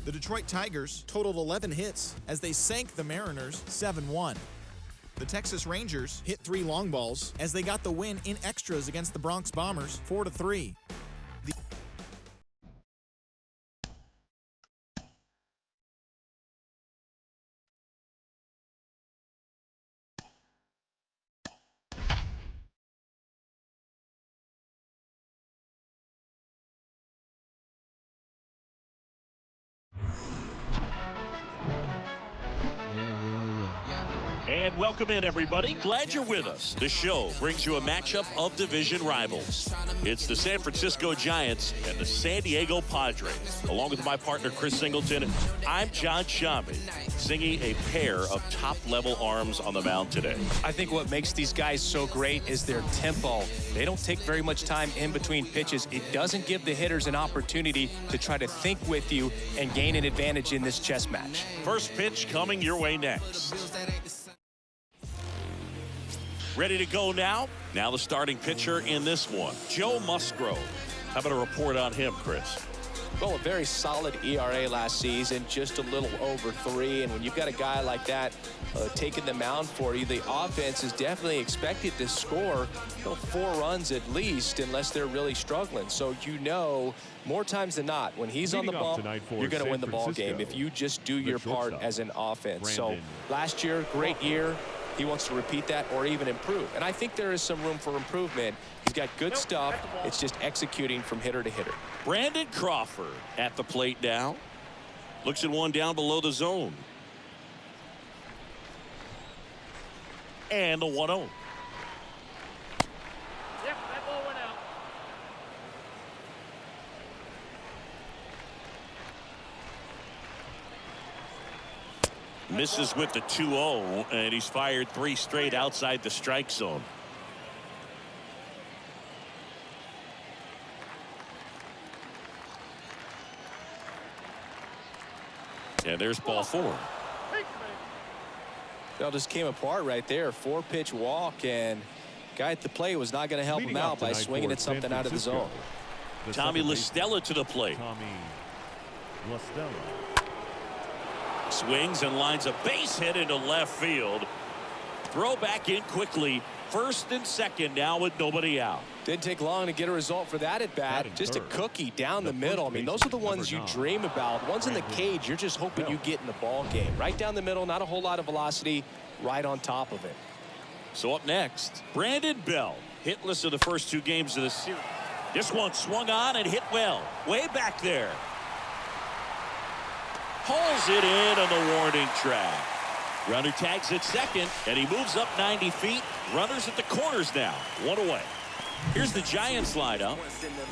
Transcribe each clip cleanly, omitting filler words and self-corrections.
The Detroit Tigers totaled 11 hits as they sank the Mariners 7-1. The Texas Rangers hit 3 long balls as they got the win in extras against the Bronx Bombers 4-3. And welcome in, everybody. Glad you're with us. The show brings you a matchup of division rivals. It's the San Francisco Giants and the San Diego Padres. Along with my partner, Chris Singleton, I'm John Shambi, singing a pair of top-level arms on the mound today. I think what makes these guys so great is their tempo. They don't take very much time in between pitches. It doesn't give the hitters an opportunity to try to think with you and gain an advantage in this chess match. First pitch coming your way next. Ready to go now? Now the starting pitcher in this one, Joe Musgrove. How about a report on him, Chris? Well, a very solid ERA last season, just a little over 3. And when you've got a guy like that taking the mound for you, the offense is definitely expected to score 4 runs at least, unless they're really struggling. So more times than not, when he's on the ball, you're going to win the ball game if you just do your part as an offense. So last year, great year. He wants to repeat that or even improve. And I think there is some room for improvement. He's got good stuff. It's just executing from hitter to hitter. Brandon Crawford at the plate now. Looks at one down below the zone. And the 1-0. Yep, that ball went out. Misses with the 2-0, and he's fired 3 straight outside the strike zone. And there's ball 4. It all just came apart right there. 4-pitch walk, and guy at the plate was not going to help him out by swinging at something out of the zone. Tommy La Stella to the plate. Swings and lines a base hit into left field. Throw back in quickly. First and second now with nobody out. Didn't take long to get a result for that at bat. Just a cookie down the middle. I mean, those are the ones you dream about. Ones in the cage, you're just hoping you get in the ball game. Right down the middle, not a whole lot of velocity, right on top of it. So up next, Brandon Bell. Hitless in the first 2 games of the series. This one swung on and hit well. Way back there. Pulls it in on the warning track. Runner tags at second, and he moves up 90 feet. Runners at the corners now. 1 away. Here's the Giants lineup.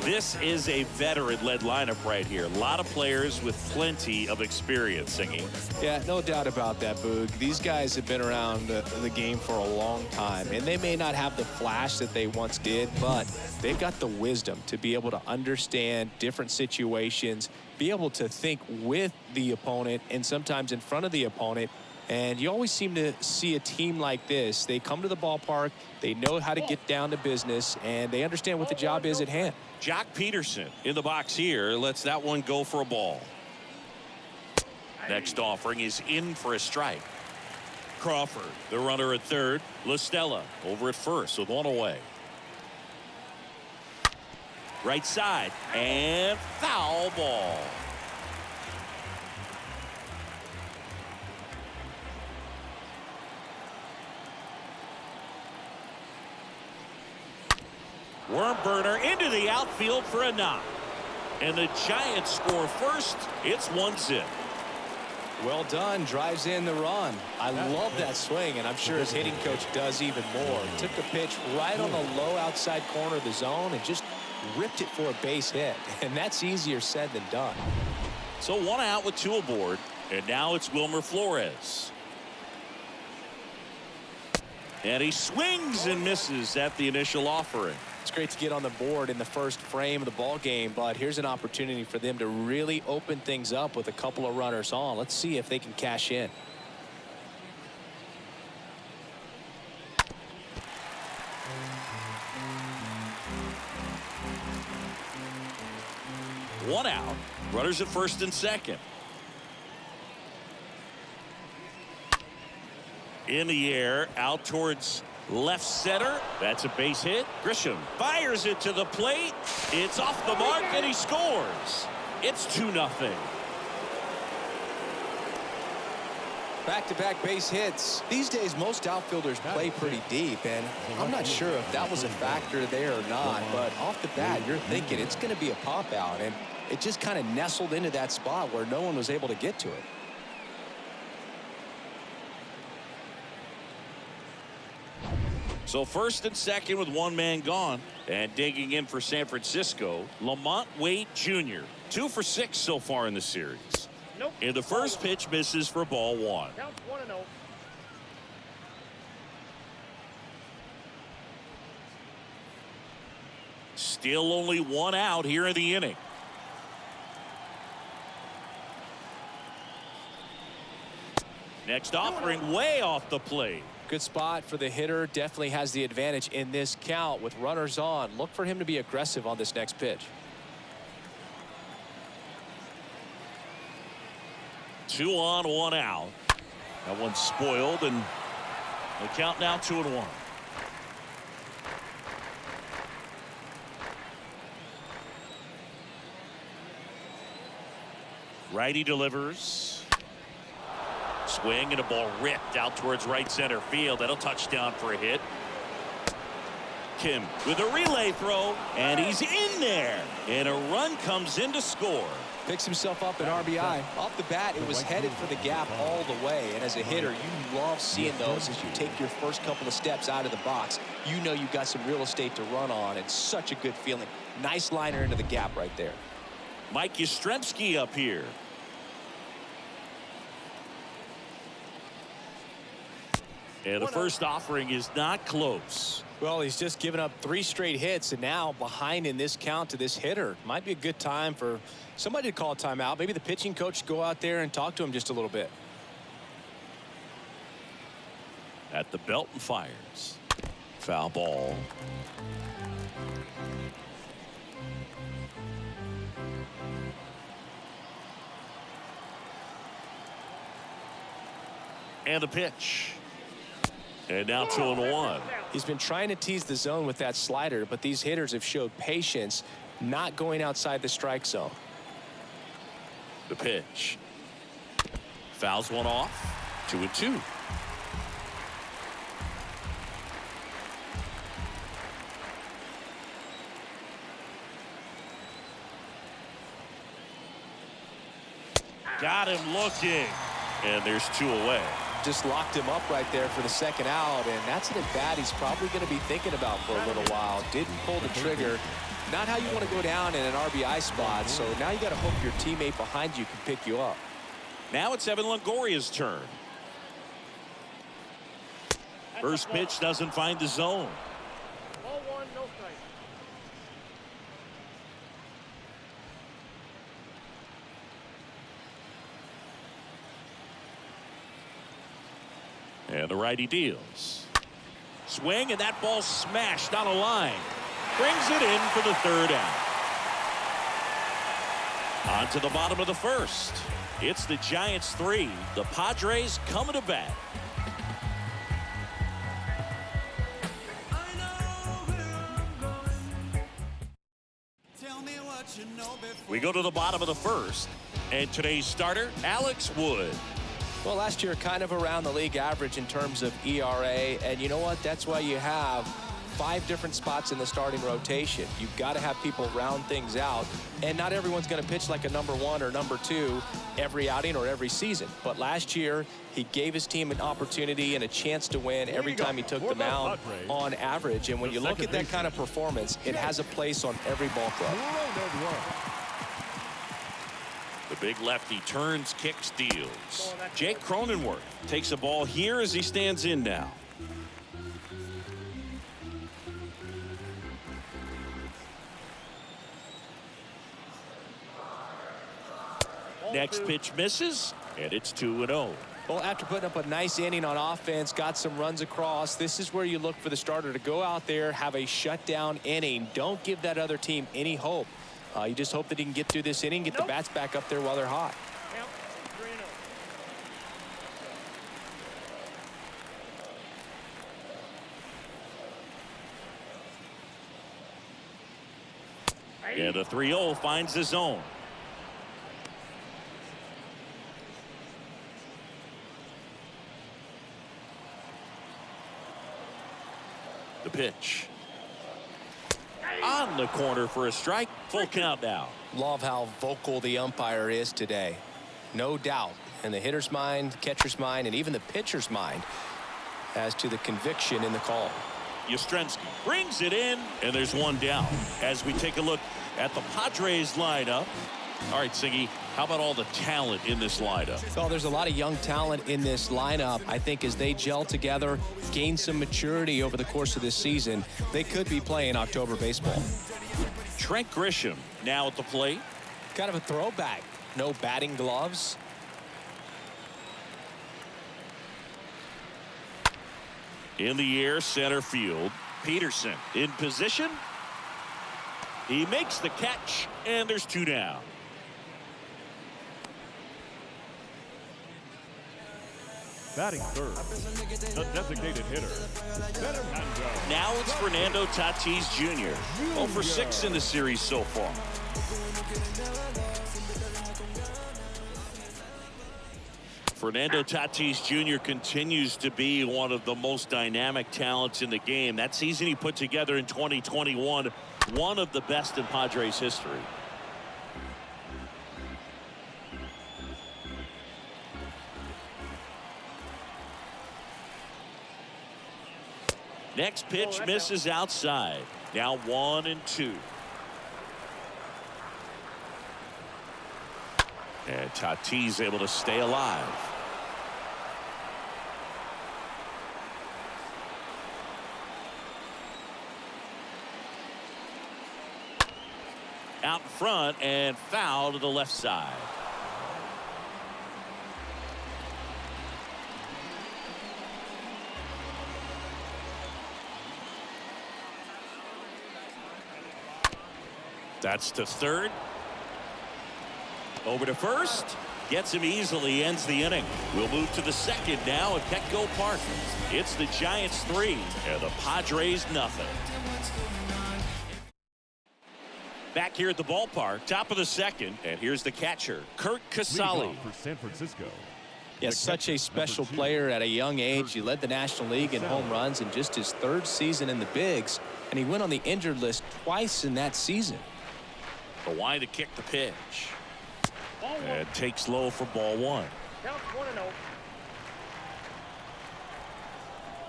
This is a veteran-led lineup right here. A lot of players with plenty of experience singing. Yeah, no doubt about that, Boog. These guys have been around the game for a long time, and they may not have the flash that they once did, but they've got the wisdom to be able to understand different situations, be able to think with the opponent and sometimes in front of the opponent. And you always seem to see a team like this. They come to the ballpark, they know how to get down to business, and they understand what the job is at hand. Jock Peterson in the box here lets that one go for a ball. Next offering is in for a strike. Crawford, the runner at third. La Stella over at first with 1 away. Right side, and foul ball. Worm burner into the outfield for a knock. And the Giants score first. It's 1-0. Well done. Drives in the run. I love that swing, and I'm sure his hitting coach does even more. Took the pitch right on the low outside corner of the zone and just ripped it for a base hit. And that's easier said than done. So 1 out with 2 aboard. And now it's Wilmer Flores. And he swings and misses at the initial offering. It's great to get on the board in the first frame of the ball game, but here's an opportunity for them to really open things up with a couple of runners on. Let's see if they can cash in. One out. Runners at first and second. In the air, out towards left center. That's a base hit. Grisham fires it to the plate. It's off the mark, and he scores. It's 2-0. Back-to-back base hits. These days, most outfielders play pretty deep, and I'm not sure if that was a factor there or not, but off the bat, you're thinking it's going to be a pop-out, and it just kind of nestled into that spot where no one was able to get to it. So first and second with one man gone. And digging in for San Francisco, Lamont Wade Jr. 2 for 6 so far in the series. Nope. And the first pitch misses for ball 1. Count 1-0. Still only 1 out here in the inning. Next offering way off the plate. Good spot for the hitter. Definitely has the advantage in this count with runners on. Look for him to be aggressive on this next pitch. 2 on, 1 out. That one's spoiled, and the count now 2-1. Righty delivers. Swing and a ball ripped out towards right center field. That'll touchdown for a hit. Kim with a relay throw, and he's in there. And a run comes in to score. Picks himself up an RBI. Off the bat, it was headed for the gap all the way. And as a hitter, you love seeing those as you take your first couple of steps out of the box. You know you've got some real estate to run on. It's such a good feeling. Nice liner into the gap right there. Mike Yastrzemski up here. And the first offering is not close. Well, he's just given up 3 straight hits, and now behind in this count to this hitter. Might be a good time for somebody to call a timeout. Maybe the pitching coach go out there and talk to him just a little bit. At the belt and fires. Foul ball. And the pitch. And now 2-1. He's been trying to tease the zone with that slider, but these hitters have showed patience, not going outside the strike zone. The pitch. Fouls one off. 2-2. Got him looking. And there's 2 away. Just locked him up right there for the second out, and that's an at-bat he's probably going to be thinking about for a little while. Didn't pull the trigger. Not how you want to go down in an RBI spot, so now you got to hope your teammate behind you can pick you up. Now it's Evan Longoria's turn. First pitch doesn't find the zone. Ball 1, no strike. And the righty deals. Swing, and that ball smashed on a line. Brings it in for the 3rd out. On to the bottom of the 1st. It's the Giants 3. The Padres coming to bat. We go to the bottom of the 1st. And today's starter, Alex Wood. Well, last year kind of around the league average in terms of ERA, and you know what? That's why you have 5 different spots in the starting rotation. You've got to have people round things out, and not everyone's going to pitch like a number 1 or number 2 every outing or every season. But last year, he gave his team an opportunity and a chance to win every time he took the mound on average. And when you look at that kind of performance, it has a place on every ball club. The big lefty turns, kicks, deals. Jake Cronenworth takes a ball here as he stands in now. Next pitch misses, and it's 2-0. Well, after putting up a nice inning on offense, got some runs across, this is where you look for the starter to go out there, have a shutdown inning. Don't give that other team any hope. You just hope that he can get through this inning, get the bats back up there while they're hot. And the 3-0 finds the zone. The pitch. On the corner for a strike. Full count now. Love how vocal the umpire is today. No doubt in the hitter's mind, catcher's mind, and even the pitcher's mind as to the conviction in the call. Yastrzemski brings it in, and there's one down. As we take a look at the Padres lineup. All right, Siggy, how about all the talent in this lineup? Well, there's a lot of young talent in this lineup. I think as they gel together, gain some maturity over the course of this season, they could be playing October baseball. Trent Grisham now at the plate. Kind of a throwback. No batting gloves. In the air, center field. Peterson in position. He makes the catch, and there's 2 down. Batting third, the designated hitter, Fernando. Now it's Fernando Tatis Jr. 0 for 6 in the series so far. Fernando Tatis Jr. continues to be one of the most dynamic talents in the game. That season he put together in 2021, one of the best in Padres history. Next pitch misses outside. Now 1-2. And Tatis able to stay alive. Out front and foul to the left side. That's to third. Over to first. Gets him easily. Ends the inning. We'll move to the second now at Petco Park. It's the Giants 3 and the Padres nothing. Back here at the ballpark, top of the second, and here's the catcher, Kurt Casale. For San Francisco. Yes, such a special player at a young age. He led the National League in home runs in just his 3rd season in the bigs, and he went on the injured list twice in that season. The line to kick the pitch. And takes low for ball 1. Count 1-0.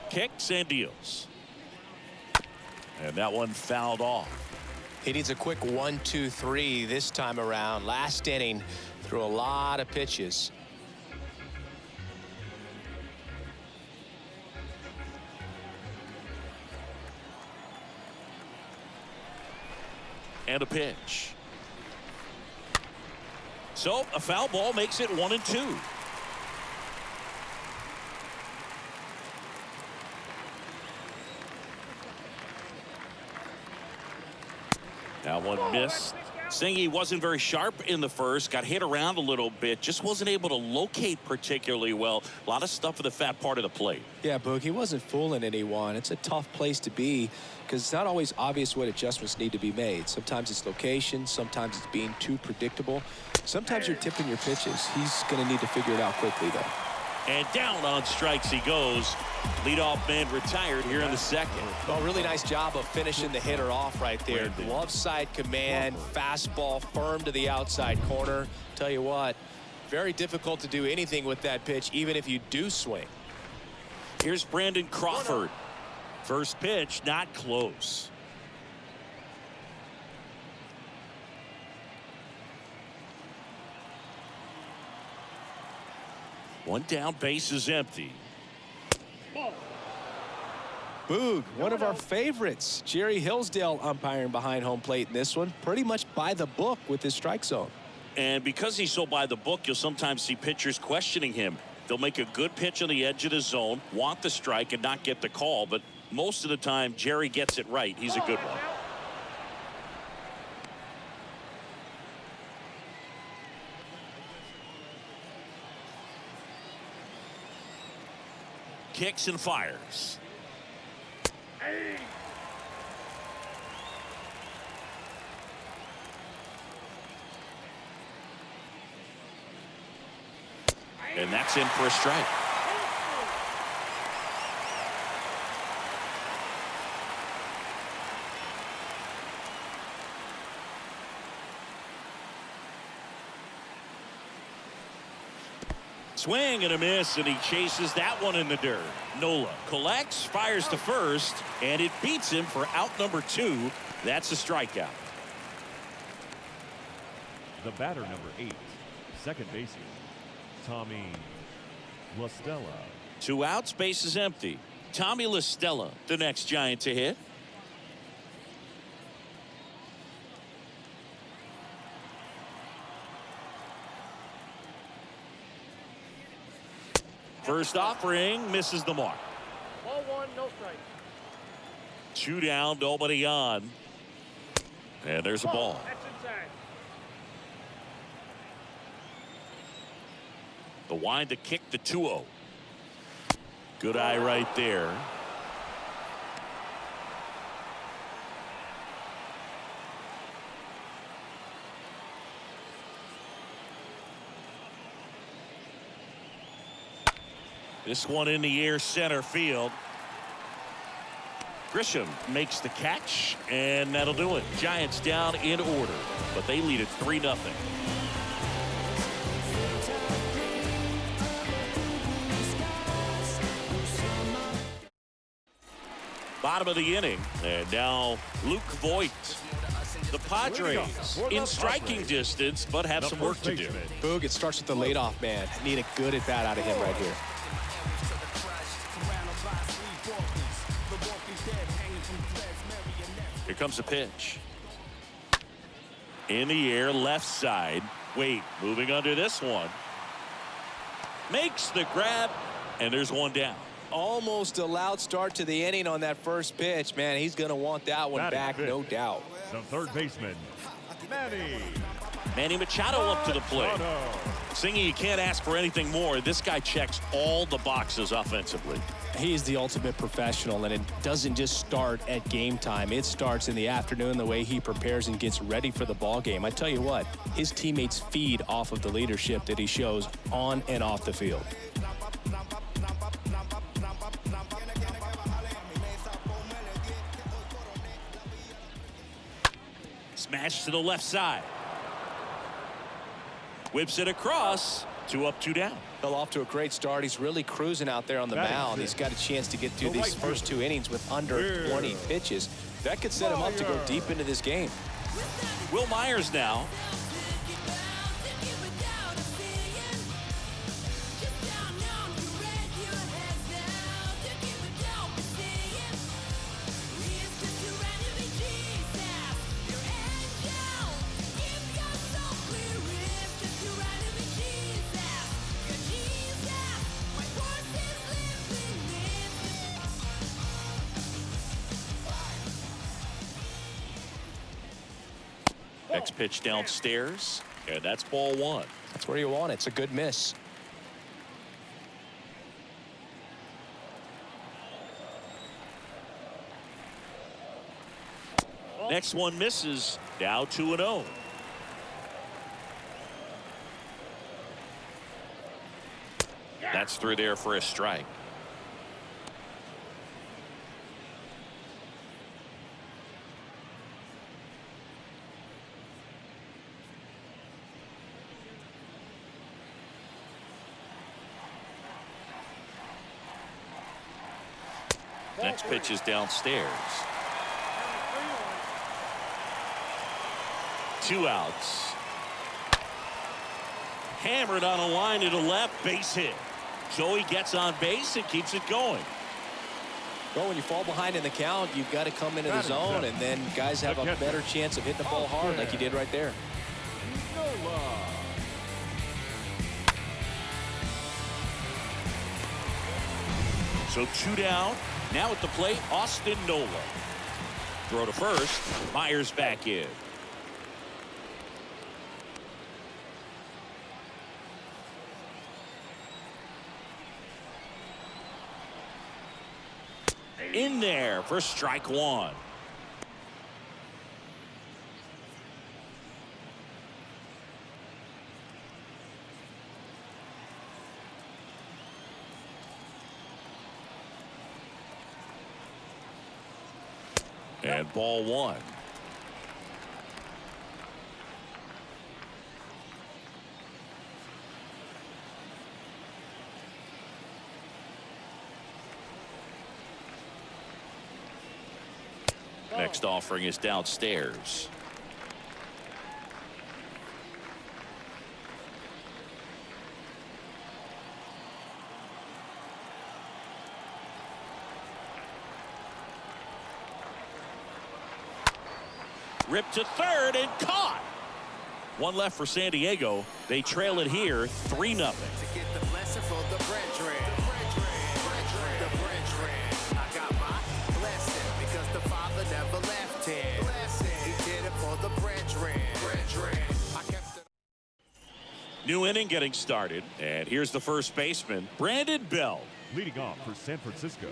Kicks and deals. And that one fouled off. He needs a quick 1-2-3 this time around. Last inning, threw a lot of pitches. And a pitch. So a foul ball makes it 1-2. Now one missed. Singy wasn't very sharp in the first, got hit around a little bit, just wasn't able to locate particularly well. A lot of stuff in the fat part of the plate. Yeah, Boog, he wasn't fooling anyone. It's a tough place to be because it's not always obvious what adjustments need to be made. Sometimes it's location, sometimes it's being too predictable. Sometimes you're tipping your pitches. He's going to need to figure it out quickly, though. And down on strikes he goes. Leadoff man retired here in the second. Well, really nice job of finishing the hitter off right there. Glove side command, fastball firm to the outside corner. Tell you what, very difficult to do anything with that pitch, even if you do swing. Here's Brandon Crawford. First pitch, not close. One down, base is empty. Boog, one of our favorites. Jerry Hillsdale umpiring behind home plate in this one. Pretty much by the book with his strike zone. And because he's so by the book, you'll sometimes see pitchers questioning him. They'll make a good pitch on the edge of the zone, want the strike, and not get the call. But most of the time, Jerry gets it right. He's a good one. Kicks and fires. And that's in for a strike. Swing and a miss, and he chases that one in the dirt. Nola collects, fires to first, and it beats him for out number 2. That's a strikeout. The batter, number 8, second baseman, Tommy La Stella. 2 outs, base is empty. Tommy La Stella, the next Giant to hit. First offering misses the mark. Ball 1, no strike. 2 down, nobody on. And there's a ball. That's inside. The wind to kick the 2-0. Good eye right there. This one in the air, center field. Grisham makes the catch, and that'll do it. Giants down in order, but they lead it 3-0. Bottom of the inning, and now Luke Voigt. The Padres in striking distance, but have some work to do. Boog, it starts with the leadoff man. Need a good at bat out of him right here. Here comes the pitch. In the air, left side. Wait, moving under this one. Makes the grab, and there's one down. Almost a loud start to the inning on that first pitch. Man, he's going to want that one back, no doubt. The third baseman, Manny Machado up to the plate. Singy, you can't ask for anything more. This guy checks all the boxes offensively. He is the ultimate professional, and it doesn't just start at game time. It starts in the afternoon, the way he prepares and gets ready for the ball game. I tell you what, his teammates feed off of the leadership that he shows on and off the field. Smash to the left side. Whips it across. 2 up, 2 down. Well, off to a great start. He's really cruising out there on the mound. He's got a chance to get through these first 2 innings with under 20 pitches. That could set him up to go deep into this game. Will Myers now. Next pitch downstairs, and that's ball 1. That's where you want it. It's a good miss. Next one misses. Now 2-0. That's through there for a strike. Next pitch is downstairs. 2 outs. Hammered on a line to the left, base hit. So he gets on base and keeps it going. Well, when you fall behind in the count, you've got to come into the zone, and then guys have a better chance of hitting the ball hard like you did right there. So 2 down. Now at the plate, Austin Nola. Throw to first. Myers back in. In there for strike 1. And ball one. Next offering is downstairs. Ripped to third and caught. One left for San Diego. They trail it here 3-0. To get the blessing for the brethren. I got my blessing because the Father never left him. He did it for the brethren. I kept it. New inning getting started. And here's the first baseman, Brandon Bell. Leading off for San Francisco.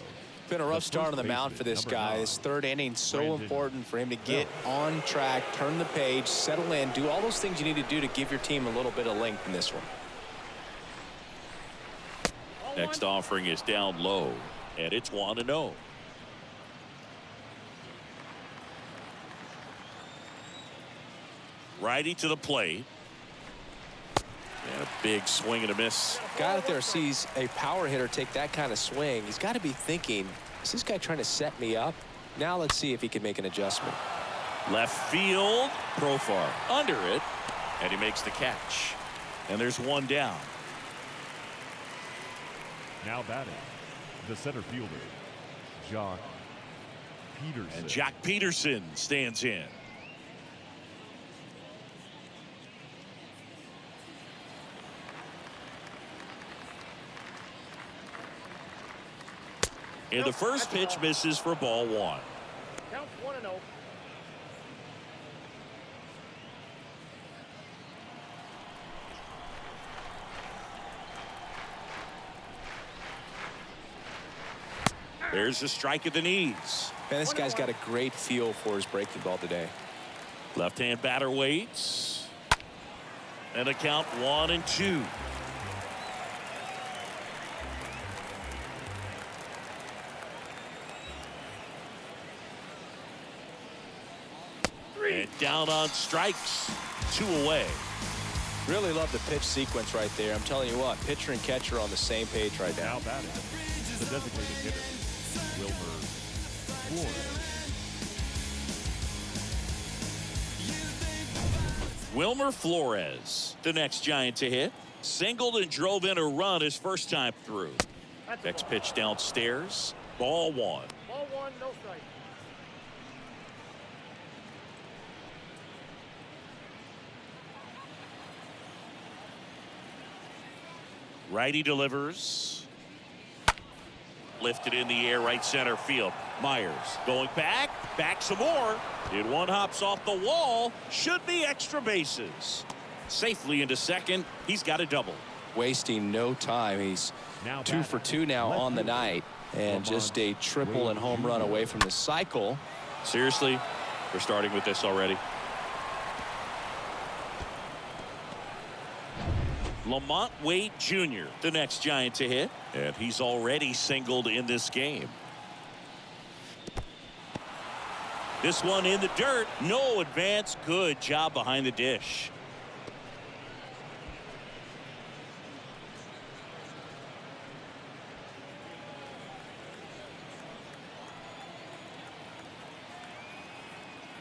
Been a rough start on the mound for this guy. This third inning so important for him to get on track, turn the page, settle in, do all those things you need to do to give your team a little bit of length in this one. Next offering is down low, and it's 1-0. Righty to the plate. And a big swing and a miss. Guy out there sees a power hitter take that kind of swing. He's got to be thinking, is this guy trying to set me up? Now let's see if he can make an adjustment. Left field, Profar under it, and he makes the catch. And there's one down. Now batting, the center fielder, Jock Peterson. And Jock Peterson stands in. And the first pitch misses for ball one. Count 1-0. There's a strike at the knees. Man, this guy's got a great feel for his breaking ball today. Left-hand batter waits. And a count 1-2. And down on strikes. 2 away. Really love the pitch sequence right there. I'm telling you what, pitcher and catcher on the same page right now. Now batting, the designated hitter, Wilmer Flores. Wilmer Flores, the next Giant to hit. Singled and drove in a run his first time through. Next pitch downstairs. Ball one. Ball 1, no strike. Righty delivers. Lifted in the air, right center field. Myers going back some more. And one hops off the wall. Should be extra bases. Safely into second. He's got a double. Wasting no time. He's Now 2 for 2 now on the night. And just a triple and home run away from the cycle. Seriously, we're starting with this already. Lamont Wade Jr., the next Giant to hit, and he's already singled in this game. This one in the dirt, no advance. Good job behind the dish.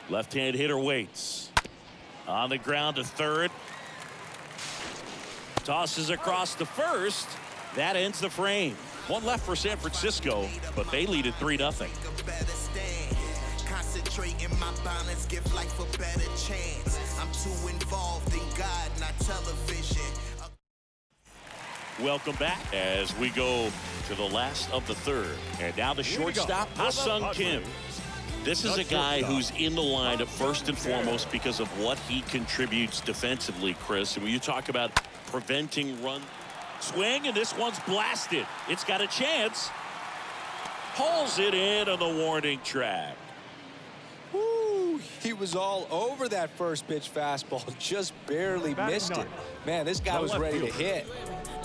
Left-hand hitter waits. On the ground to third. Tosses across the first. That ends the frame. One left for San Francisco, but they lead at 3-0. Concentrate in my balance, give life a better chance. I'm too involved in God, not television. Welcome back as we go to the last of the third. And now the shortstop, Ha-Sung Kim. This is a guy who's in the lineup first and foremost because of what he contributes defensively, Chris. And when you talk about preventing run swing, and this one's blasted. It's got a chance. Hauls it in on the warning track. Woo, he was all over that first pitch fastball, just barely missed it. Man, this guy was ready to hit.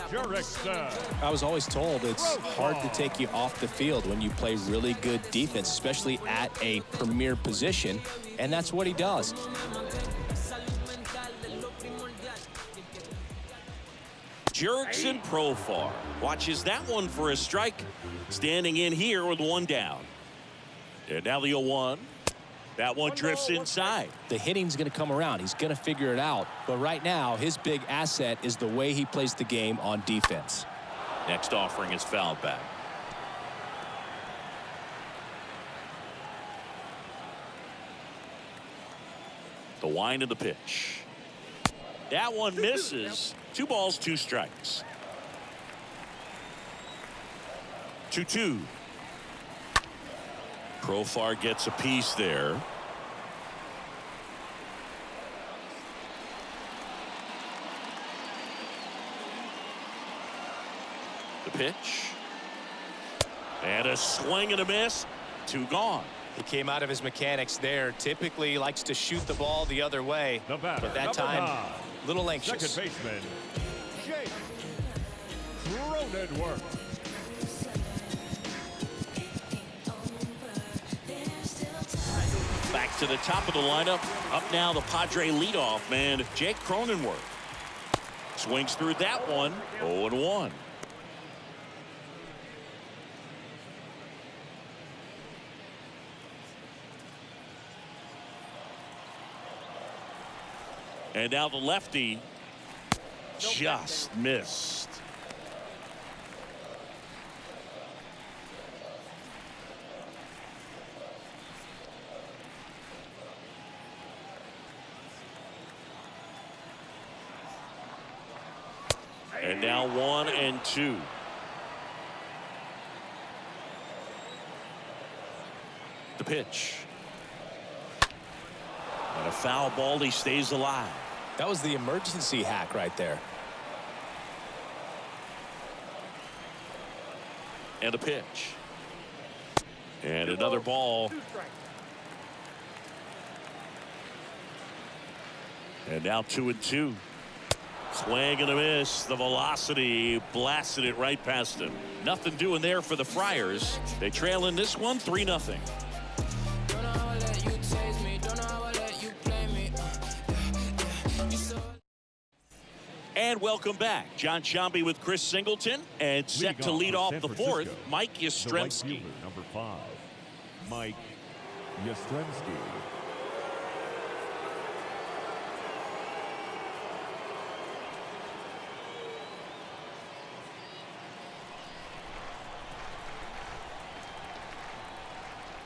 Jurickson. I was always told it's hard to take you off the field when you play really good defense, especially at a premier position, and that's what he does. Jurickson Profar watches that one for a strike. Standing in here with one down. And now the 0-1. That one drifts inside. The hitting's going to come around. He's going to figure it out. But right now, his big asset is the way he plays the game on defense. Next offering is fouled back. The wind of the pitch. That one misses. 2 balls, 2 strikes. 2-2. Profar gets a piece there. The pitch. And a swing and a miss. 2 gone. He came out of his mechanics there. Typically he likes to shoot the ball the other way. The batter, But that time, a little anxious. Second baseman, Jake Cronenworth. Back to the top of the lineup. Up now the Padre leadoff man, Jake Cronenworth. Swings through that one. 0-1. And now the lefty just missed. And now 1-2. The pitch. And a foul ball. He stays alive. That was the emergency hack right there. And a pitch. And another ball. And now 2-2. Swing and a miss. The velocity blasted it right past him. Nothing doing there for the Friars. They trail in this one 3-0. And welcome back. John Shambi with Chris Singleton, and set to lead off the 4th, Mike Yastrzemski. Number 5, Mike Yastrzemski.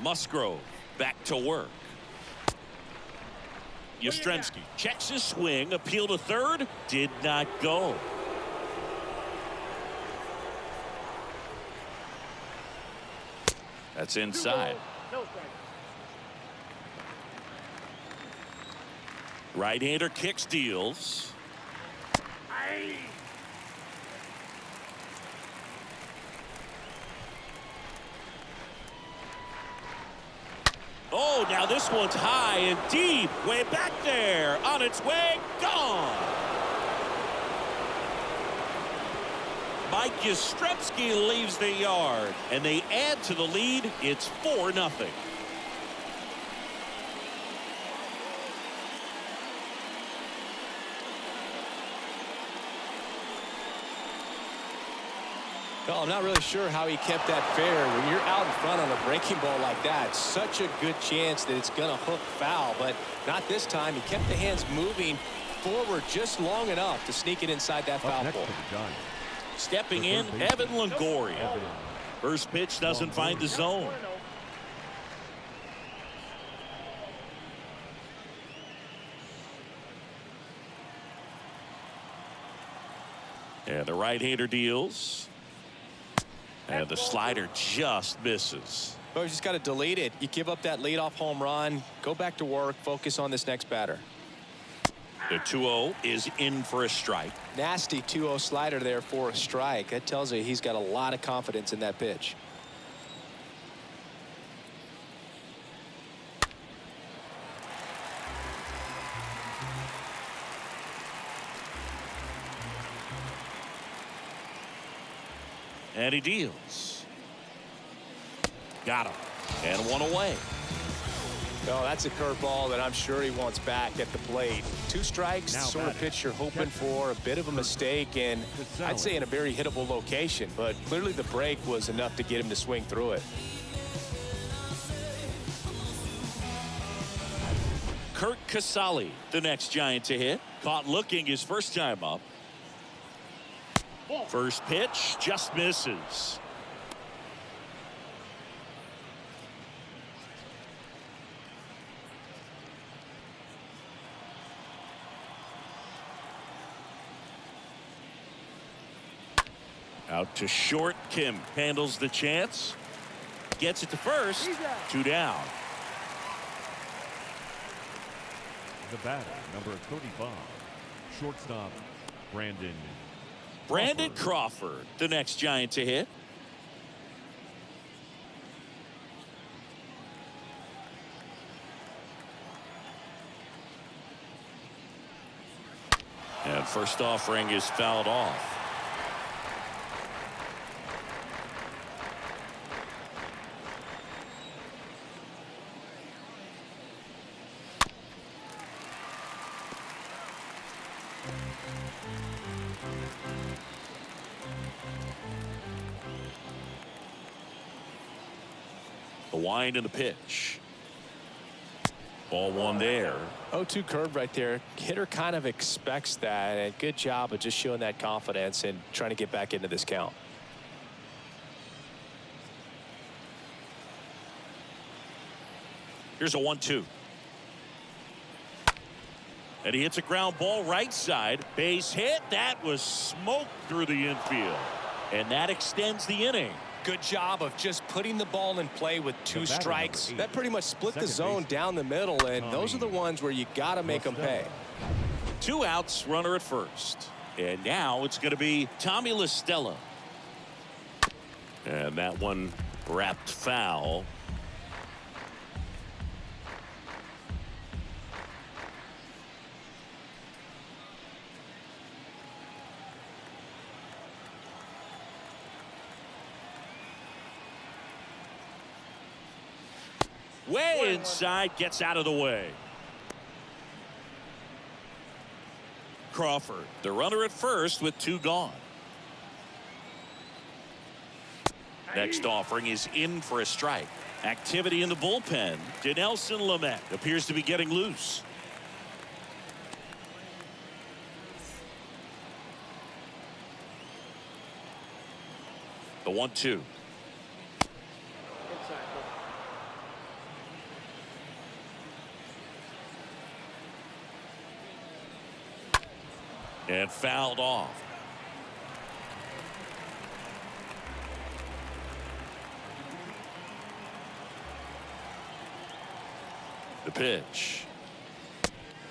Musgrove back to work. Yastrzemski checks his swing, appeal to third, did not go. That's inside. Right-hander kicks, deals. Oh, now this one's high and deep, way back there, on its way, gone. Mike Yastrzemski leaves the yard, and they add to the lead. It's 4-0. Well, I'm not really sure how he kept that fair. When you're out in front on a breaking ball like that, such a good chance that it's going to hook foul, but not this time. He kept the hands moving forward just long enough to sneak it inside that foul pole. Stepping in, Evan Longoria. First pitch doesn't find the zone. And the right-hander deals. And the slider just misses. Well, you just got to delete it. You give up that leadoff home run. Go back to work. Focus on this next batter. The 2-0 is in for a strike. Nasty 2-0 slider there for a strike. That tells you he's got a lot of confidence in that pitch. And he deals. Got him. And one away. Oh, that's a curveball that I'm sure he wants back at the plate. 2 strikes, Now sort of batting. pitch you're hoping for, a bit of a mistake, and I'd say in a very hittable location, but clearly the break was enough to get him to swing through it. Kurt Casale, the next Giant to hit. Caught looking his first time up. First pitch just misses. Out to short. Kim handles the chance. Gets it to first. 2 down. The batter, number 35, shortstop, Brandon Crawford, the next Giant to hit. And first offering is fouled off. The wind and the pitch. Ball 1 there. 0-2 curve right there. Hitter kind of expects that, and good job of just showing that confidence and trying to get back into this count. Here's a 1-2. And he hits a ground ball right side. Base hit. That was smoked through the infield. And that extends the inning. Good job of just putting the ball in play with 2 batter, strikes. number 8, That pretty much split the second zone baseman, down the middle, and those are the Tommy ones where you got to make them pay. 2 outs, runner at first. And now it's going to be Tommy La Stella. And that one wrapped foul. Way inside, gets out of the way. Crawford, the runner at first with 2 gone. Next offering is in for a strike. Activity in the bullpen. Dinelson Lamet appears to be getting loose. The 1-2. And fouled off. The pitch.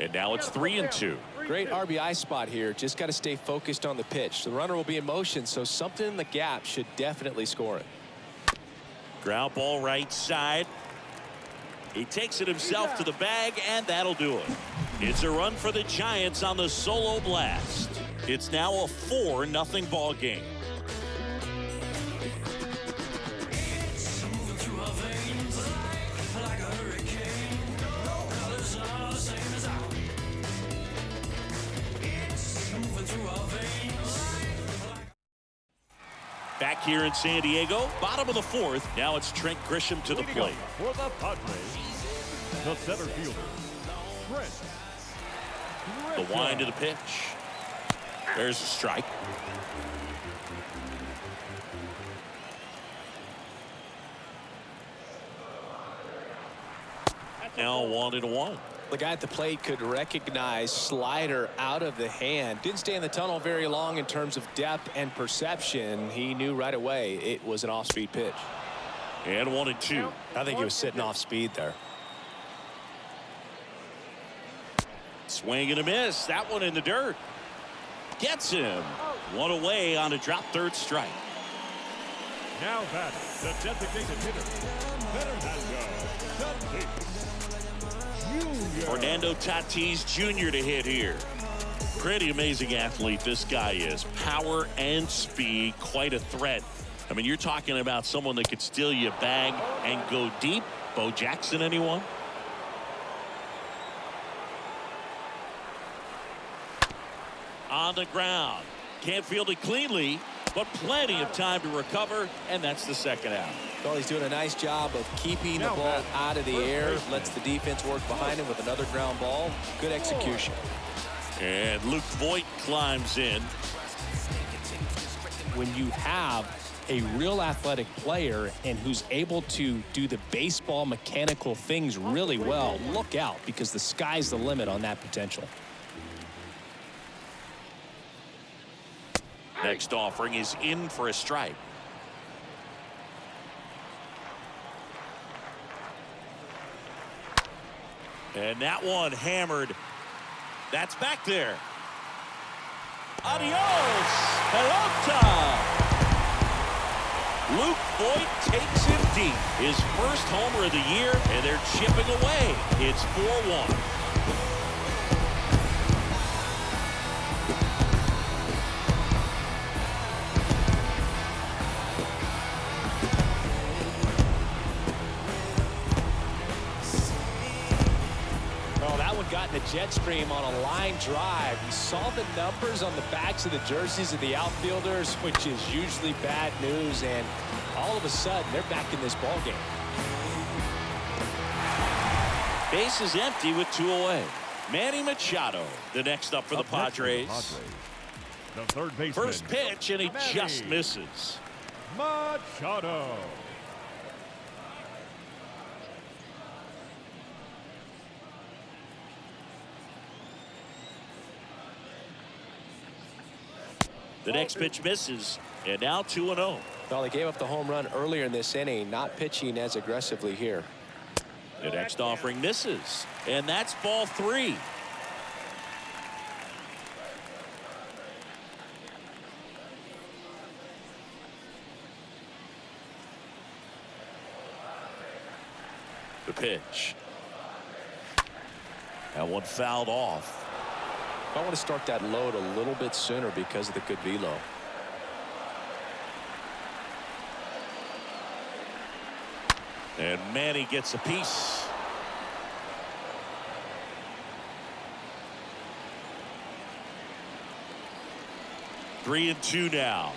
And now it's 3-2. Great RBI spot here. Just got to stay focused on the pitch. The runner will be in motion, so something in the gap should definitely score it. Ground ball right side. He takes it himself to the bag, and that'll do it. It's a run for the Giants on the solo blast. It's now a 4-0 ball game. Back here in San Diego, bottom of the 4th. Now it's Trent Grisham to the plate. for the Padres, the center fielder, Trent The wind of the pitch. There's a strike. Now 1-1. The guy at the plate could recognize slider out of the hand. Didn't stay in the tunnel very long in terms of depth and perception. He knew right away it was an off-speed pitch. And 1-2. I think he was sitting off speed there. Swing and a miss. That one in the dirt. Gets him. 1 away on a drop third strike. Now batting, the designated hitter, Fernando Tatis Jr. to hit here. Pretty amazing athlete this guy is. Power and speed, quite a threat I mean, you're talking about someone that could steal you a bag and go deep. Bo Jackson, anyone? On the ground. Can't field it cleanly, but plenty of time to recover, and that's the second out. Well, he's doing a nice job of keeping the ball out of the air. Lets the defense work behind him with another ground ball. Good execution. And Luke Voigt climbs in. When you have a real athletic player and who's able to do the baseball mechanical things really well, look out, because the sky's the limit on that potential. Next offering is in for a strike. And that one hammered. That's back there. Adios, pelota. Luke Voigt takes him deep. His first homer of the year, and they're chipping away. It's 4-1. Got in the jet stream on a line drive. You saw the numbers on the backs of the jerseys of the outfielders, which is usually bad news, and all of a sudden they're back in this ball game. Base is empty with 2 away. Manny Machado, the next up for the Padres. The third baseman. First pitch, and he just misses. Machado. The next pitch misses, and now 2-0. Well, they gave up the home run earlier in this inning, not pitching as aggressively here. The next offering misses, and that's ball 3. The pitch. That one fouled off. I want to start that load a little bit sooner because of the good velo. And Manny gets a piece. Three and 2 now.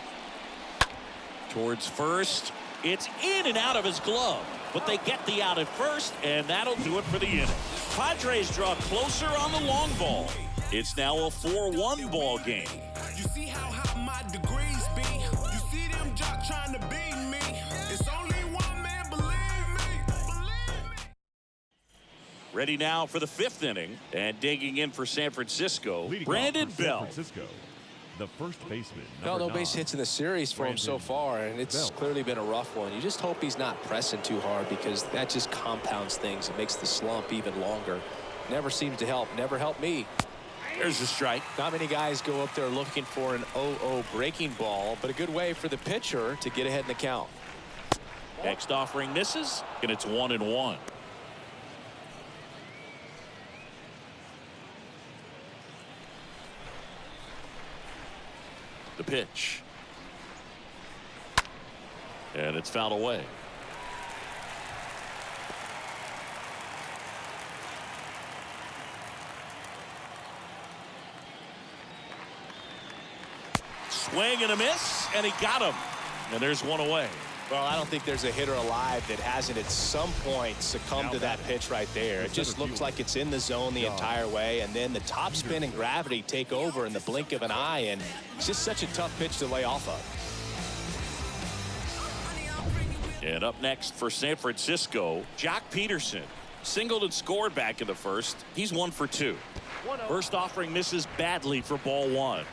Towards first. It's in and out of his glove. But they get the out at first, and that'll do it for the inning. Padres draw closer on the long ball. It's now a 4-1 ball game. You see how high my degrees be? You see them jock trying to beat me? It's only one man, believe me. Ready now for the 5th inning, and digging in for San Francisco, Leading Brandon off for Bell. San Francisco, the first baseman. No number base 9. hits in the series for him so far, and it's clearly been a rough one. You just hope he's not pressing too hard, because that just compounds things. It makes the slump even longer. Never seems to help. Never helped me. There's a strike. Not many guys go up there looking for an 0-0 breaking ball, but a good way for the pitcher to get ahead in the count. Next offering misses, and it's 1-1. The pitch. And it's fouled away. Swing and a miss, and he got him. And there's one away. Well, I don't think there's a hitter alive that hasn't at some point succumbed to that pitch right there. It just looks like it's in the zone the entire way, and then the top spin and gravity take over in the blink of an eye, and it's just such a tough pitch to lay off of. And up next for San Francisco, Jock Peterson. Singled and scored back in the first. He's 1 for 2. First offering misses badly for ball 1.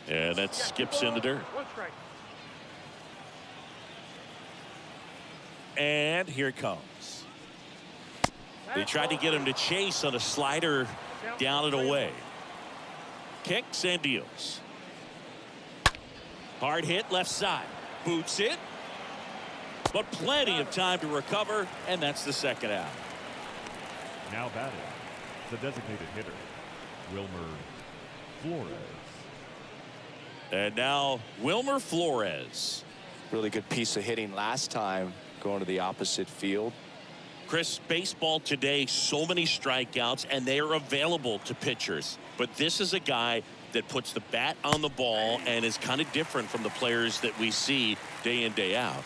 And that skips in the dirt. One strike. And here it comes. They tried to get him to chase on a slider down and away. Kicks and deals. Hard hit left side. Boots it. But plenty of time to recover, and that's the second out. Now batting, the designated hitter, Wilmer Flores. And now Wilmer Flores. Really good piece of hitting last time going to the opposite field. Chris, baseball today, so many strikeouts, and they are available to pitchers. But this is a guy that puts the bat on the ball and is kind of different from the players that we see day in, day out.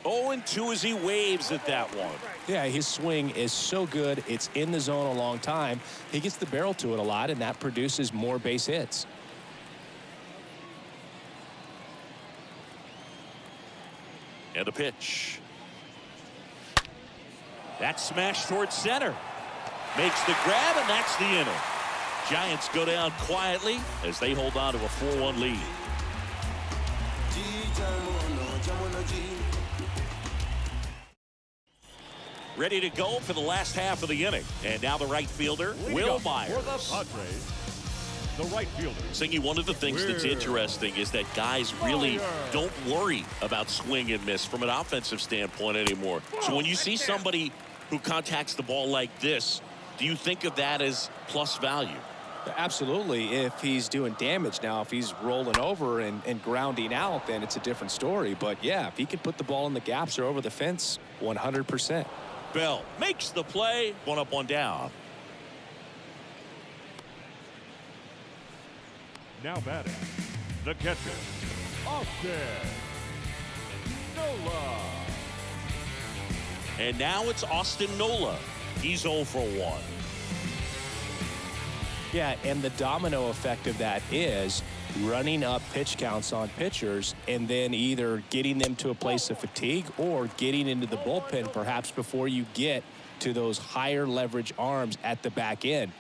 0-2 as he waves at that one. Yeah, his swing is so good. It's in the zone a long time. He gets the barrel to it a lot, and that produces more base hits. And a pitch. That smash towards center. Makes the grab, and that's the inning. Giants go down quietly as they hold on to a 4-1 lead. Ready to go for the last half of the inning. And now the right fielder, Will Myers. For the Padres, the right fielder. Singy, one of the things that's interesting is that guys really don't worry about swing and miss from an offensive standpoint anymore. So when you see somebody who contacts the ball like this, do you think of that as plus value? Absolutely. If he's doing damage now, if he's rolling over and grounding out, then it's a different story. But yeah, if he can put the ball in the gaps or over the fence, 100%. Bell makes the play. 1 up, 1 down. Now batting, the catcher, Austin Nola. And now it's Austin Nola. He's 0 for 1. Yeah, and the domino effect of that is running up pitch counts on pitchers and then either getting them to a place of fatigue or getting into the bullpen perhaps before you get to those higher leverage arms at the back end.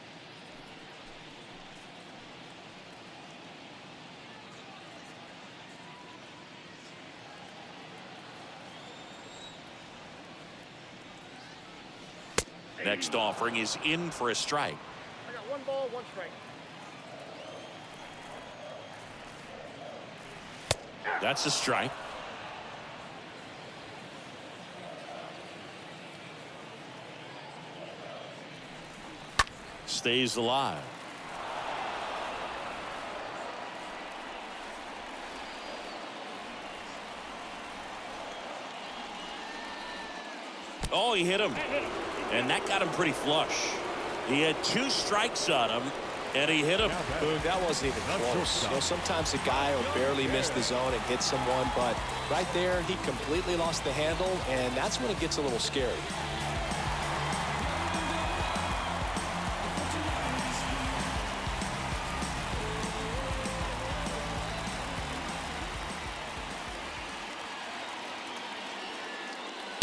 Next offering is in for a strike. I got 1 ball, 1 strike. That's a strike. Stays alive. Oh, he hit him. And that got him pretty flush. He had 2 strikes on him, and he hit him. Boom, that wasn't even close. You know, sometimes a guy will barely miss the zone and hit someone, but right there, he completely lost the handle, and that's when it gets a little scary.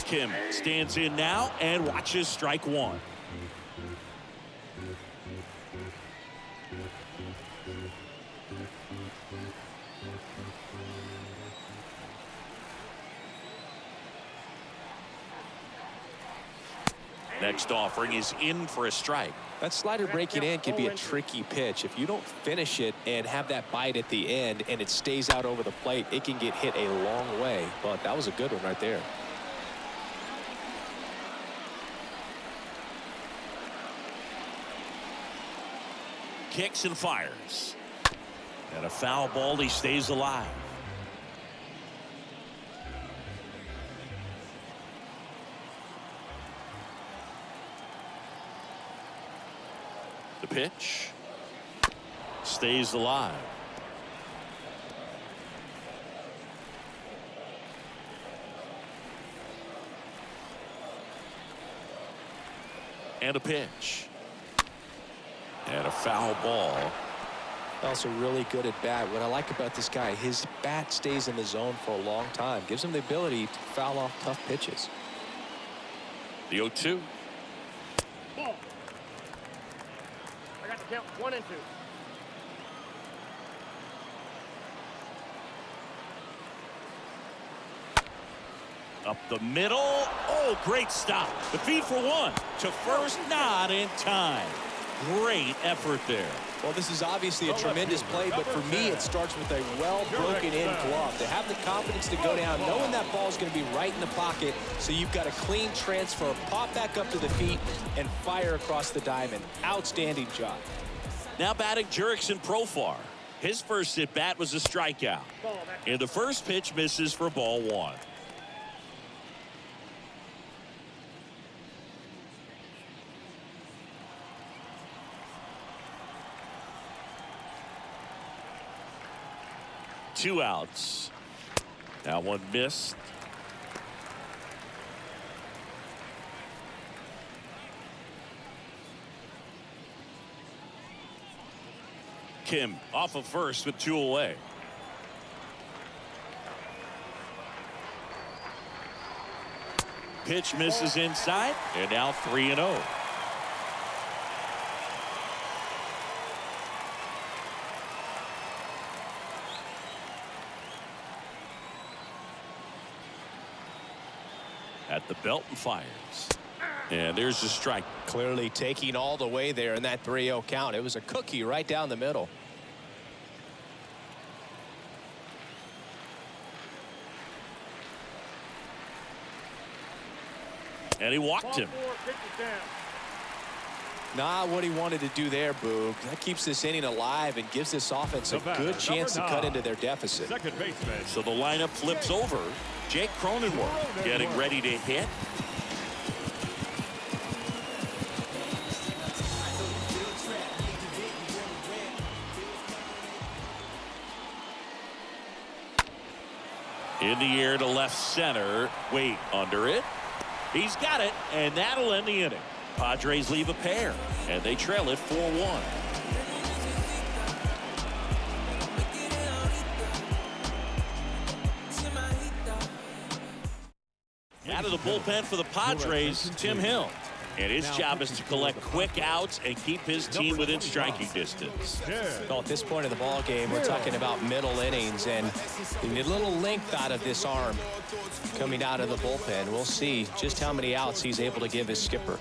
Kim stands in now and watches strike 1. Next offering is in for a strike. That slider breaking in can be a tricky pitch. If you don't finish it and have that bite at the end and it stays out over the plate, it can get hit a long way. But that was a good one right there. Kicks and fires. And a foul ball. He stays alive. The pitch. Stays alive. And a pitch. And a foul ball. Also really good at bat. What I like about this guy, his bat stays in the zone for a long time. Gives him the ability to foul off tough pitches. The 0-2. Ball. I got the count 1 and 2. Up the middle. Oh, great stop. The feed for one. To first, not in time. Great effort there. Well, this is obviously a tremendous play, but for me, it starts with a well-broken-in glove. To have the confidence to go down, knowing that ball is going to be right in the pocket, so you've got a clean transfer, pop back up to the feet, and fire across the diamond. Outstanding job. Now batting Jurickson Profar. His first at-bat was a strikeout. And the first pitch misses for ball one. Two outs. Now one missed. Kim off of first with two away. Pitch misses inside, and now 3-0. At the belt and fires. And there's the strike. Clearly taking all the way there in that 3-0 count. It was a cookie right down the middle. And he walked him. Not what he wanted to do there, Boog. That keeps this inning alive and gives this offense a good chance to cut into their deficit. Second baseman. So the lineup flips over. Jake Cronenworth getting ready to hit. In the air to left center. Wait, under it. He's got it, and that'll end the inning. Padres leave a pair, and they trail it 4-1. Out of the bullpen for the Padres, Tim Hill. And his job is to collect quick outs and keep his team within striking distance. Well, at this point of the ball game, we're talking about middle innings, and you need a little length out of this arm coming out of the bullpen. We'll see just how many outs he's able to give his skipper.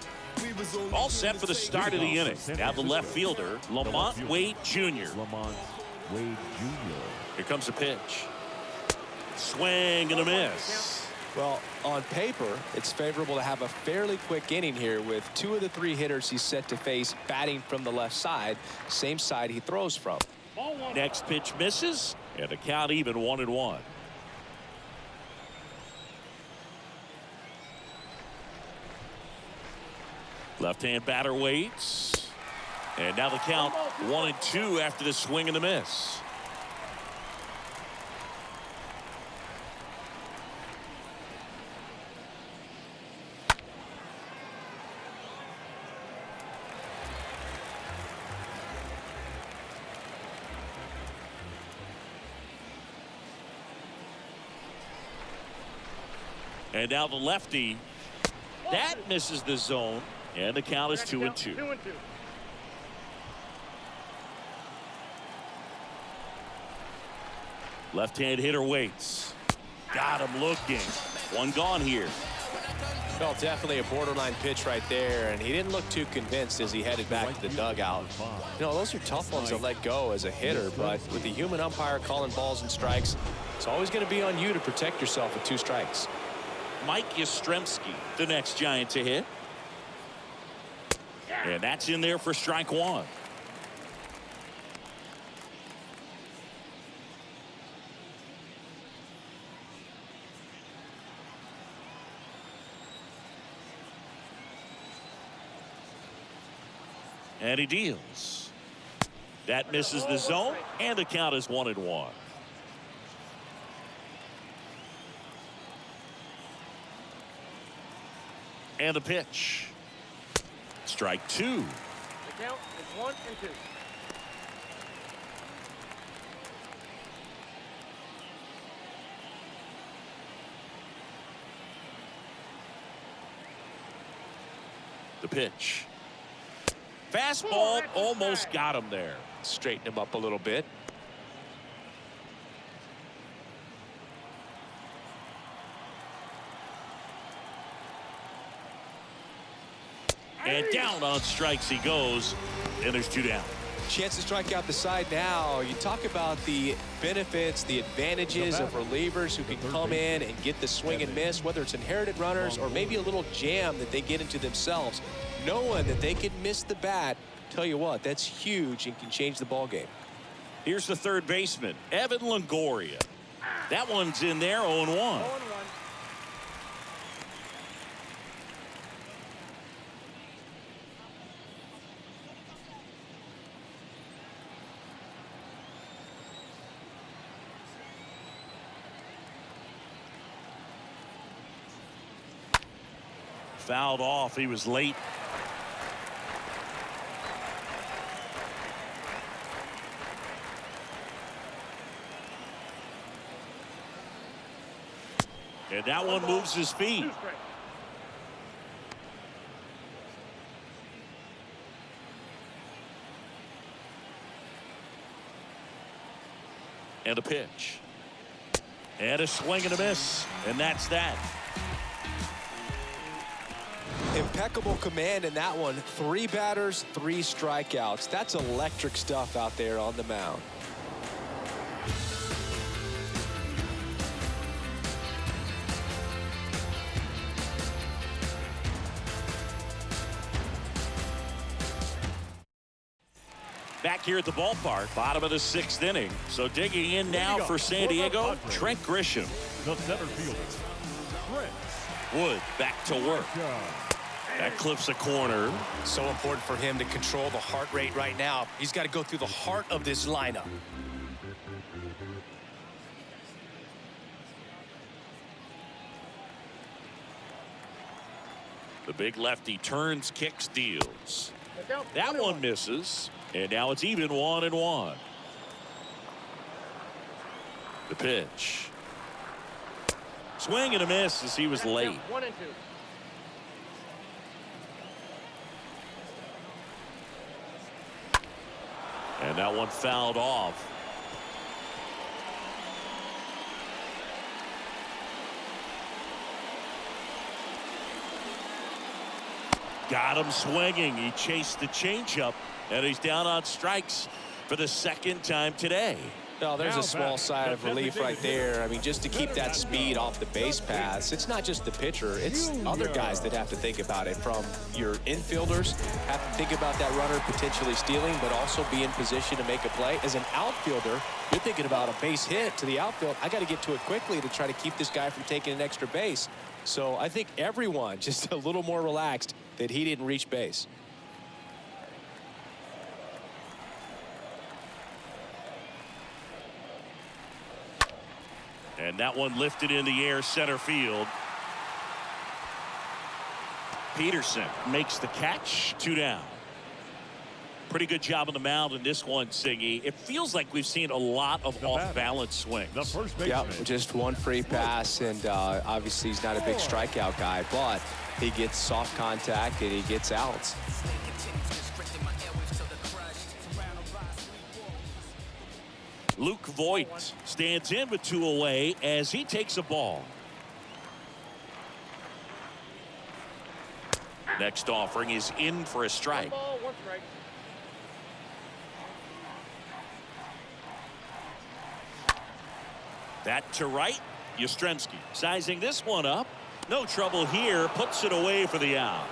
All set for the start of the inning. Now the left fielder, Lamont Wade Jr. Lamont Wade Jr. Here comes the pitch. Swing and a miss. Well, on paper, it's favorable to have a fairly quick inning here with two of the three hitters he's set to face batting from the left side, same side he throws from. Next pitch misses, and the count even 1-1. Left-hand batter waits. And now the count 1-2 after the swing and the miss. And now the lefty. That misses the zone. And the count is 2-2. 2-2. Left-hand hitter waits. Got him looking. One gone here. Well, definitely a borderline pitch right there, and he didn't look too convinced as he headed back to the dugout. You know, those are tough ones to let go as a hitter, but with the human umpire calling balls and strikes, it's always going to be on you to protect yourself with 2 strikes. Mike Yastrzemski, the next Giant to hit. And that's in there for strike one. And he deals. That misses the zone, and the count is 1-1. And the pitch. Strike 2. The count is 1-2. The pitch. Fastball almost got him there. Straighten him up a little bit. And down on strikes he goes, and there's 2 down. Chance to strike out the side now. You talk about the benefits, the advantages of relievers who can come in and get the swing and miss, whether it's inherited runners or maybe a little jam that they get into themselves. Knowing that they can miss the bat, tell you what, that's huge and can change the ball game. Here's the third baseman, Evan Longoria. That one's in there, 0-1. Fouled off. He was late. And that one moves his feet. And a pitch. And a swing and a miss. And that's that. Impeccable command in that one. 3 batters, 3 strikeouts. That's electric stuff out there on the mound. Back here at the ballpark, bottom of the 6th inning. So digging in now for San Diego, Trent Grisham. The center fielder, Trent Wood back to work. That clips a corner. So important for him to control the heart rate right now. He's got to go through the heart of this lineup. The big lefty turns, kicks, deals. That one misses. And now it's even 1-1. The pitch. Swing and a miss as he was late. 1-2. And that one fouled off. Got him swinging. He chased the changeup, and he's down on strikes for the 2nd time today. Well, there's a small sigh of relief right there. I mean, just to keep that speed off the base paths. It's not just the pitcher. It's other guys that have to think about it. From your infielders, have to think about that runner potentially stealing, but also be in position to make a play. As an outfielder, you're thinking about a base hit to the outfield. I got to get to it quickly to try to keep this guy from taking an extra base. So I think everyone just a little more relaxed that he didn't reach base. And that one lifted in the air, center field. Peterson makes the catch, 2 down. Pretty good job on the mound in this one, Singy. It feels like we've seen a lot of off-balance swings. The first baseman. Yep, just one free pass, and obviously he's not a big strikeout guy, but he gets soft contact and he gets outs. Luke Voigt stands in with 2 away as he takes a ball. Next offering is in for a strike. 1 ball, 1 strike. That to right. Yastrzemski sizing this one up. No trouble here. Puts it away for the out.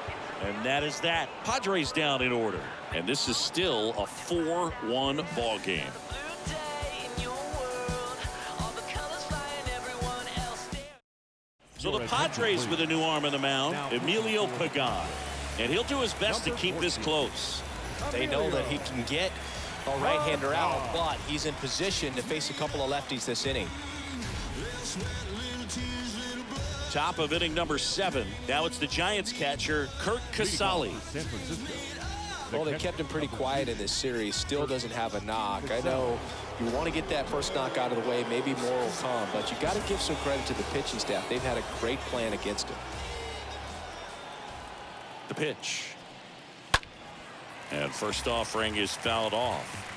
And that is that. Padres down in order. And this is still a 4-1 ball game. So the Padres with a new arm on the mound, Emilio Pagan. And he'll do his best to keep this close. They know that he can get a right-hander out, but he's in position to face a couple of lefties this inning. Top of inning number 7. Now it's the Giants catcher, Kurt Casale. San Francisco. Well, they kept him pretty quiet in this series. Still doesn't have a knock. I know you want to get that first knock out of the way. Maybe more will come, but you got to give some credit to the pitching staff. They've had a great plan against him. The pitch. And first offering is fouled off.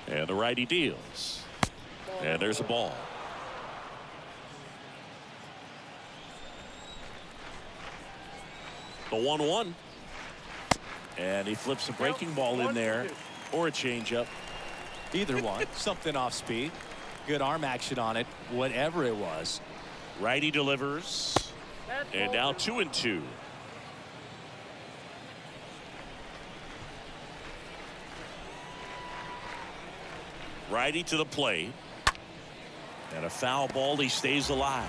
And the righty deals. And there's a ball. The 1-1. And he flips a breaking ball in there, or a changeup. Either one. Something off speed. Good arm action on it, whatever it was. Righty delivers. And now 2-2. Righty to the plate. And a foul ball. He stays alive.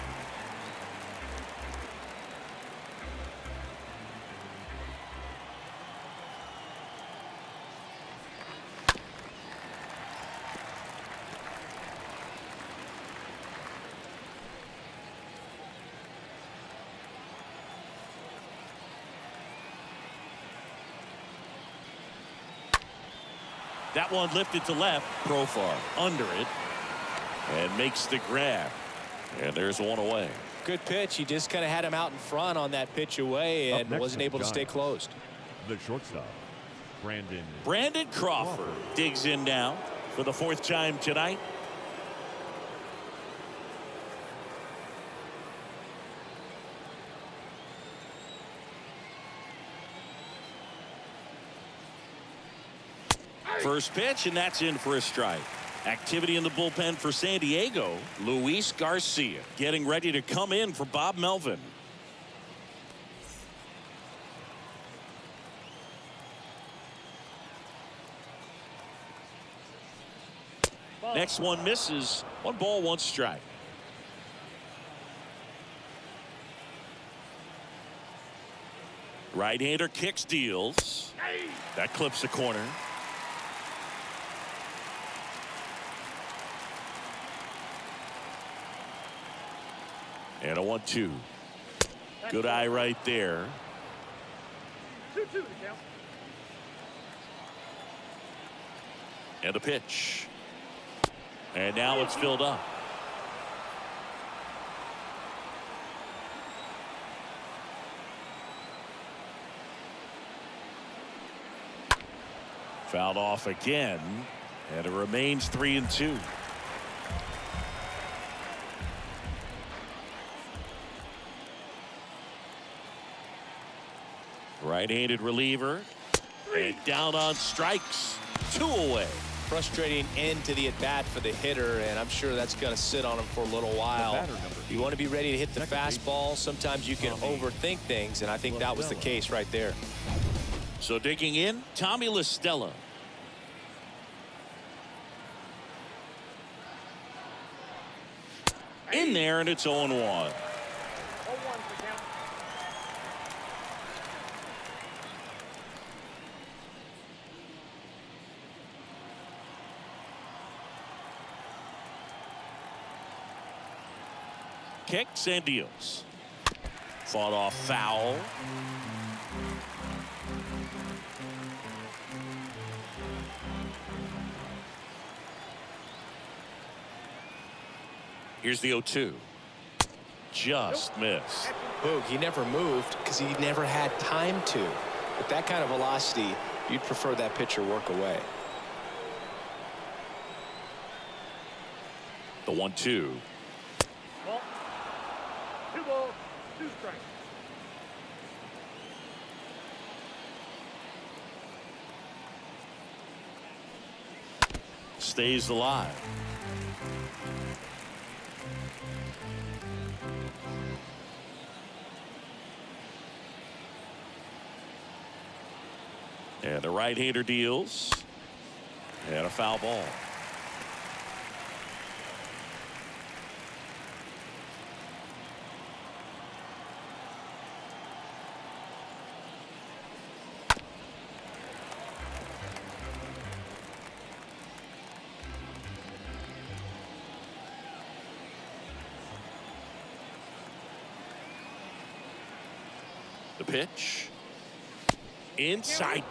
That one lifted to left. Profar under it. And makes the grab. And there's one away. Good pitch. He just kind of had him out in front on that pitch away and wasn't able to stay closed. The shortstop, Brandon Crawford digs in now for the 4th time tonight. First pitch, and that's in for a strike. Activity in the bullpen for San Diego. Luis Garcia getting ready to come in for Bob Melvin. Next one misses. 1 ball, 1 strike. Right-hander kicks, deals. That clips the corner. And a 1-2. Good eye right there. 2-2 to count. And a pitch. And now it's filled up. Fouled off again. And it remains 3-2. Right-handed reliever. And down on strikes. 2 away. Frustrating end to the at-bat for the hitter, and I'm sure that's going to sit on him for a little while. You want to be ready to hit the fastball. Sometimes you can overthink things, and I think that was the case right there. So digging in, Tommy La Stella. In there, and it's 0-1. 0-1 to count. Kicks and deals. Fought off foul. Here's the 0-2. Just missed. Boog, he never moved because he never had time to. With that kind of velocity, you'd prefer that pitcher work away. The 1-2. Ball. 2 balls, 2 strikes. Stays alive. And the right-hander deals. And a foul ball. The pitch. Inside